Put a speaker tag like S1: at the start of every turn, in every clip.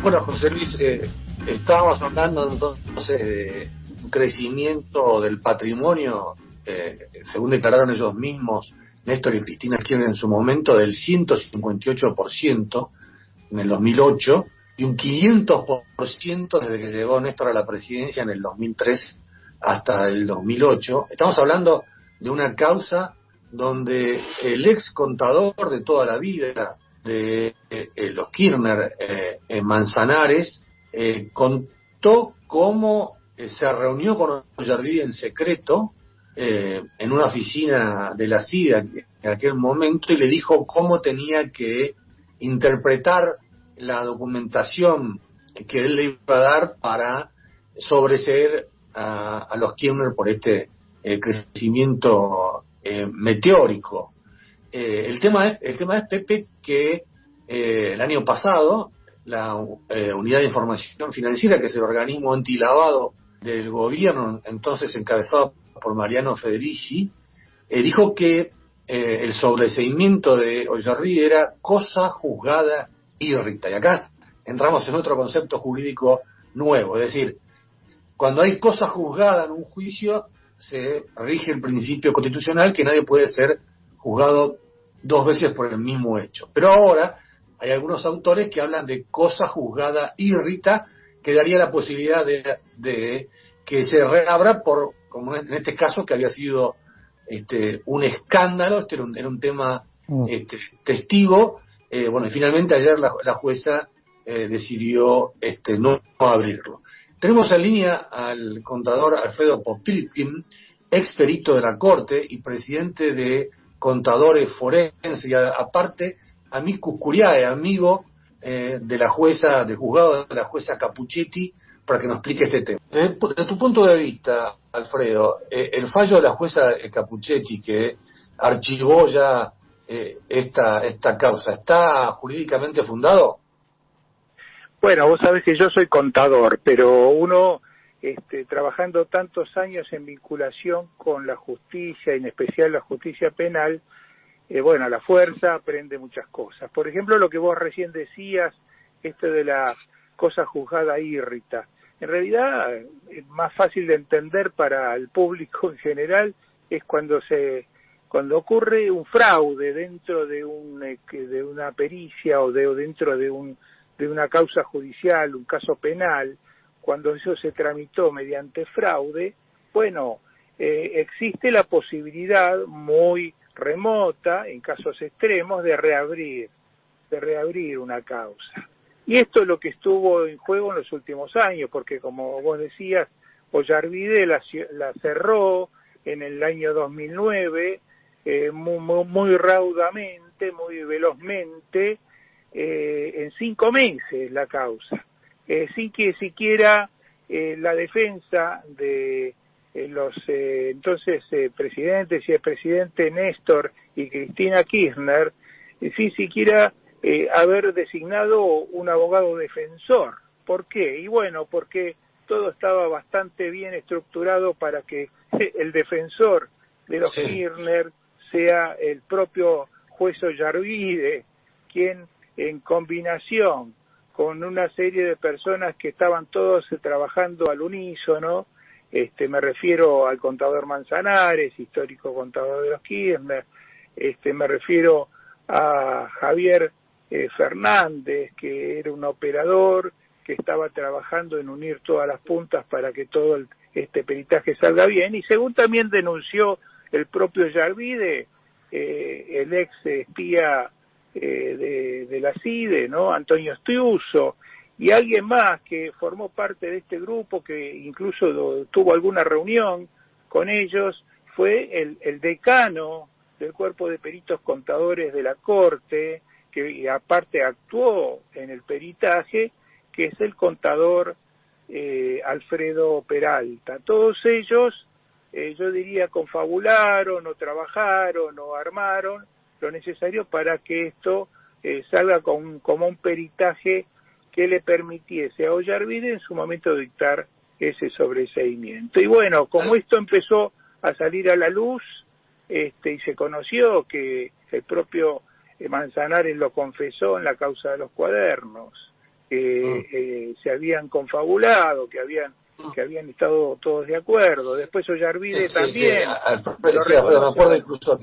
S1: Bueno, José Luis, estábamos hablando entonces de un crecimiento del patrimonio, según declararon ellos mismos, Néstor y Cristina Kirchner en su momento, del 158% en el 2008 y un 500% desde que llegó Néstor a la presidencia en el 2003 hasta el 2008. Estamos hablando de una causa donde el ex contador de toda la vida de los Kirchner, Manzanares, contó cómo se reunió con Ollarvide en secreto en una oficina de la CIDE en aquel momento y le dijo cómo tenía que interpretar la documentación que él le iba a dar para sobreseer a los Kirchner por este crecimiento meteórico. El tema es, Pepe, que el año pasado la Unidad de Información Financiera, que es el organismo antilavado del gobierno, entonces encabezado por Mariano Federici, dijo que el sobreseimiento de Ollarvide era cosa juzgada írrita. Y acá entramos en otro concepto jurídico nuevo, es decir, cuando hay cosa juzgada en un juicio, se rige el principio constitucional que nadie puede ser juzgado dos veces por el mismo hecho. Pero ahora hay algunos autores que hablan de cosa juzgada írrita, que daría la posibilidad de que se reabra por, como en este caso, que había sido un escándalo, era un tema testigo. Bueno, y finalmente ayer la jueza decidió no abrirlo. Tenemos en línea al contador Alfredo Popilkin, ex perito de la Corte y presidente de Contadores Forenses, y aparte amicus curiae, amigo de la jueza, del juzgado de la jueza Capuchetti, para que nos explique este tema. Desde tu punto de vista, Alfredo, el fallo de la jueza Capuchetti, que archivó ya esta causa, ¿está jurídicamente fundado?
S2: Bueno, vos sabés que yo soy contador, pero uno, trabajando tantos años en vinculación con la justicia, en especial la justicia penal, bueno, a la fuerza aprende muchas cosas. Por ejemplo, lo que vos recién decías, esto de la cosa juzgada írrita. En realidad, es más fácil de entender para el público en general es cuando ocurre un fraude dentro de una pericia o dentro de una causa judicial, un caso penal, cuando eso se tramitó mediante fraude, bueno, existe la posibilidad muy remota, en casos extremos, de reabrir una causa. Y esto es lo que estuvo en juego en los últimos años, porque como vos decías, Ollarvide la cerró en el año 2009, muy raudamente, muy velozmente, en 5 meses la causa, sin que siquiera la defensa de los entonces presidentes y el presidente Néstor y Cristina Kirchner, sin siquiera haber designado un abogado defensor. ¿Por qué? Y bueno, porque todo estaba bastante bien estructurado para que el defensor de los Kirchner sea el propio juez Ollarvide, quien en combinación con una serie de personas que estaban todos trabajando al unísono, me refiero al contador Manzanares, histórico contador de los Kirchner, me refiero a Javier Fernández, que era un operador que estaba trabajando en unir todas las puntas para que todo este peritaje salga bien, y según también denunció el propio Ollarvide, el ex espía de la CIDE, ¿no? Antonio Stiuso, y alguien más que formó parte de este grupo, que incluso tuvo alguna reunión con ellos, fue el decano del cuerpo de peritos contadores de la Corte, que aparte actuó en el peritaje, que es el contador Alfredo Peralta. Todos ellos, yo diría, confabularon o trabajaron o armaron lo necesario para que esto salga como un peritaje que le permitiese a Ollarvide en su momento dictar ese sobreseimiento. Y bueno, como esto empezó a salir a la luz, y se conoció que el propio Manzanares lo confesó en la causa de los cuadernos, que se habían confabulado, que habían estado todos de acuerdo. Después Ollarvide también lo
S1: me acuerdo
S2: reconoce.
S1: incluso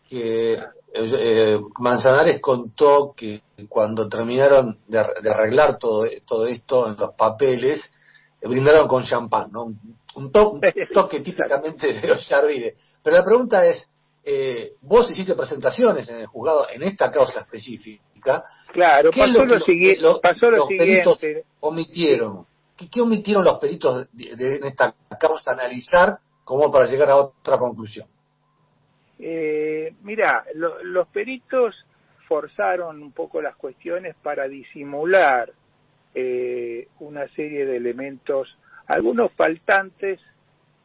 S1: que Manzanares contó que cuando terminaron de arreglar todo esto en los papeles, brindaron con champán, ¿no? Un toque típicamente de Ollarvide. Pero la pregunta es, vos hiciste presentaciones en el juzgado en esta causa específica.
S2: Claro,
S1: ¿Qué es lo que los peritos
S2: siguiente.
S1: omitieron? ¿Qué omitieron los peritos en esta causa analizar como para llegar a otra conclusión?
S2: Mirá, los peritos forzaron un poco las cuestiones para disimular una serie de elementos, algunos faltantes,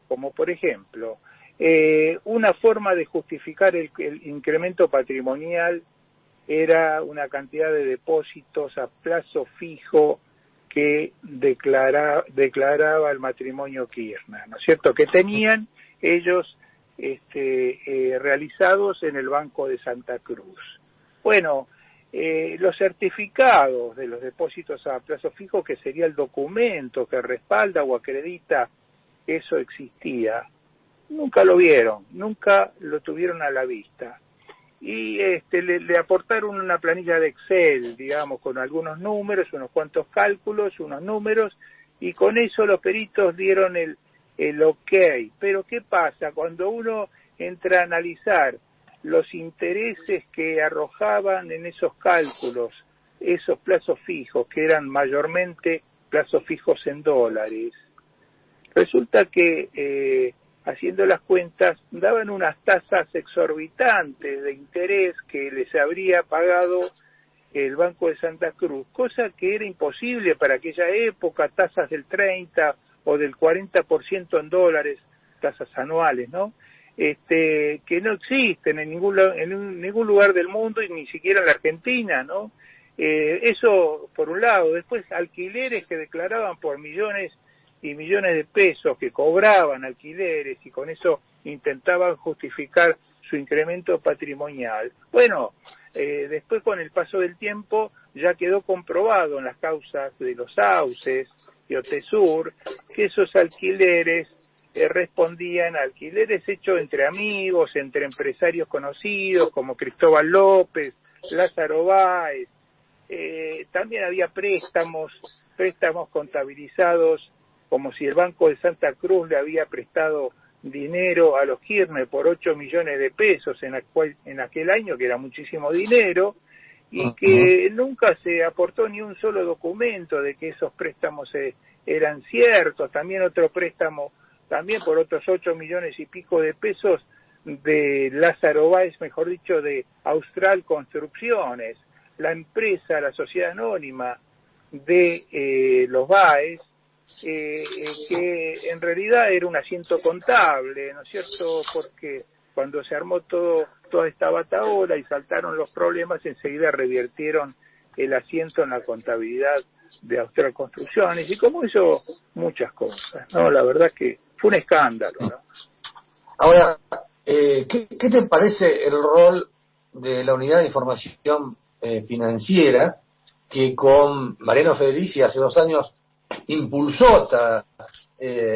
S2: como por ejemplo, una forma de justificar el incremento patrimonial era una cantidad de depósitos a plazo fijo que declaraba el matrimonio Kirchner, ¿no es cierto?, que tenían ellos realizados en el Banco de Santa Cruz. Bueno, los certificados de los depósitos a plazo fijo, que sería el documento que respalda o acredita que eso existía, nunca lo vieron, nunca lo tuvieron a la vista. Y le aportaron una planilla de Excel, digamos, con algunos números, unos cuantos cálculos, unos números, y con eso los peritos dieron el ok. Pero ¿qué pasa? Cuando uno entra a analizar los intereses que arrojaban en esos cálculos, esos plazos fijos, que eran mayormente plazos fijos en dólares, resulta que haciendo las cuentas daban unas tasas exorbitantes de interés que les habría pagado el Banco de Santa Cruz, cosa que era imposible para aquella época, tasas del 30 o del 40% en dólares, tasas anuales, ¿no? Que no existen en ningún lugar del mundo y ni siquiera en la Argentina, ¿no? Eso por un lado. Después alquileres que declaraban por millones y millones de pesos, que cobraban alquileres y con eso intentaban justificar su incremento patrimonial. Bueno, después con el paso del tiempo ya quedó comprobado en las causas de los Sauces y Otesur que esos alquileres respondían a alquileres hechos entre amigos, entre empresarios conocidos como Cristóbal López, Lázaro Báez. También había préstamos contabilizados como si el Banco de Santa Cruz le había prestado dinero a los Kirchner por 8 millones de pesos en aquel año, que era muchísimo dinero, y que nunca se aportó ni un solo documento de que esos préstamos eran ciertos. También otro préstamo, también por otros 8 millones y pico de pesos, de Lázaro Báez, mejor dicho, de Austral Construcciones, la empresa, la sociedad anónima de los Báez, que en realidad era un asiento contable, ¿no es cierto?, porque cuando se armó toda esta batahola y saltaron los problemas, enseguida revirtieron el asiento en la contabilidad de Austral Construcciones, y como hizo muchas cosas, ¿no? La verdad que fue un escándalo, ¿no?
S1: Ahora, ¿qué te parece el rol de la Unidad de Información Financiera, que con Mariano Federici hace 2 años impulsó esta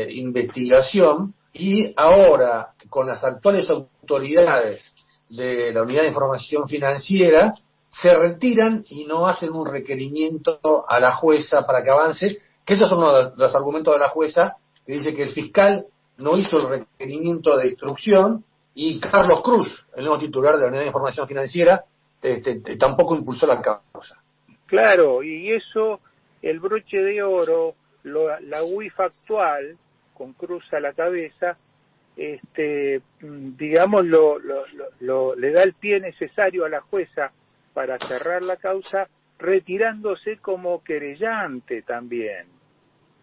S1: investigación, y ahora con las actuales autoridades de la Unidad de Información Financiera se retiran y no hacen un requerimiento a la jueza para que avance? Que esos son uno de los argumentos de la jueza, que dice que el fiscal no hizo el requerimiento de instrucción, y Carlos Cruz, el nuevo titular de la Unidad de Información Financiera, tampoco impulsó la causa.
S2: Claro, y eso, el broche de oro, la UIF actual, con Cruz a la cabeza, digamos, le da el pie necesario a la jueza para cerrar la causa, retirándose como querellante también.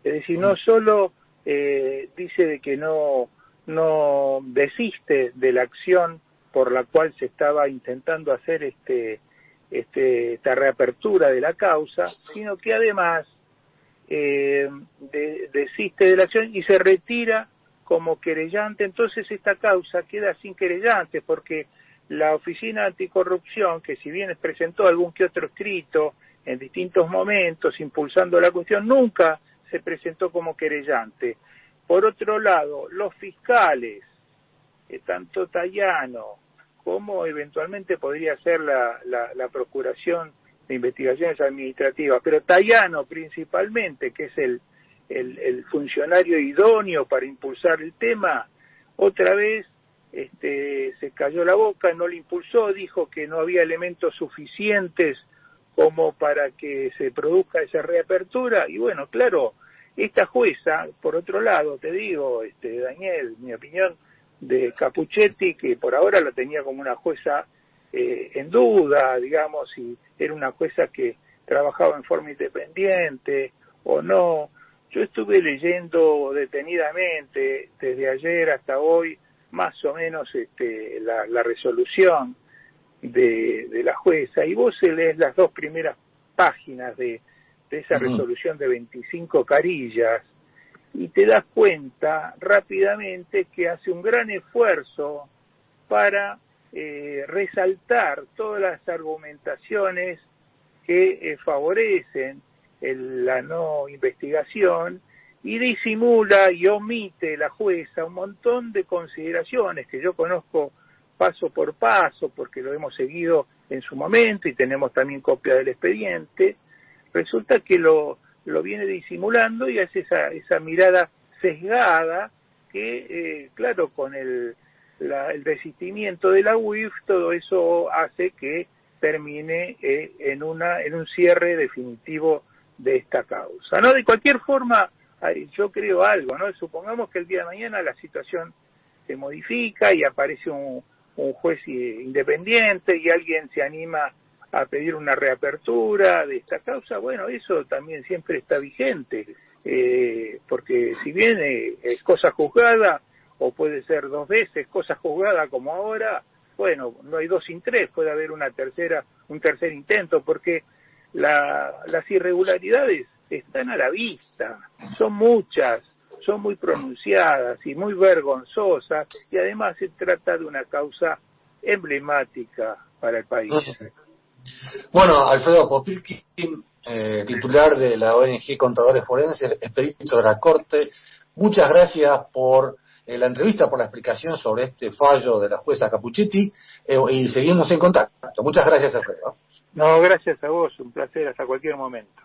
S2: Es decir, no solo dice de que no desiste de la acción por la cual se estaba intentando hacer esta reapertura de la causa, sino que además desiste de la acción y se retira como querellante. Entonces esta causa queda sin querellante, porque la Oficina Anticorrupción, que si bien presentó algún que otro escrito en distintos momentos impulsando la cuestión, nunca se presentó como querellante. Por otro lado, los fiscales, tanto Tayano como eventualmente podría ser la Procuración de Investigaciones Administrativas, pero Tayano principalmente, que es el funcionario idóneo para impulsar el tema, otra vez se cayó la boca, no lo impulsó, dijo que no había elementos suficientes como para que se produzca esa reapertura, y bueno, claro, esta jueza, por otro lado, te digo, Daniel, mi opinión de Capuchetti, que por ahora la tenía como una jueza en duda, digamos, si era una jueza que trabajaba en forma independiente o no. Yo estuve leyendo detenidamente desde ayer hasta hoy más o menos la resolución de la jueza, y vos lees las 2 primeras páginas de esa resolución de 25 carillas y te das cuenta rápidamente que hace un gran esfuerzo para resaltar todas las argumentaciones que favorecen la no investigación, y disimula y omite la jueza un montón de consideraciones que yo conozco paso por paso porque lo hemos seguido en su momento y tenemos también copia del expediente. Resulta que lo viene disimulando y hace esa mirada sesgada que, claro, con el desistimiento de la UIF, todo eso hace que termine en un cierre definitivo de esta causa, ¿no? De cualquier forma, yo creo algo, ¿no? Supongamos que el día de mañana la situación se modifica y aparece un juez independiente y alguien se anima a pedir una reapertura de esta causa. Bueno, eso también siempre está vigente, porque si bien es cosa juzgada, o puede ser 2 veces cosa juzgada como ahora, bueno, no hay 2 sin 3, puede haber un tercer intento, porque las irregularidades están a la vista, son muchas, son muy pronunciadas y muy vergonzosas, y además se trata de una causa emblemática para el país.
S1: Bueno, Alfredo Popilkin, titular de la ONG Contadores Forenses, expedito de la Corte, muchas gracias por la entrevista, por la explicación sobre este fallo de la jueza Capuchetti, y seguimos en contacto. Muchas gracias, Alfredo.
S2: No, gracias a vos, un placer, hasta cualquier momento.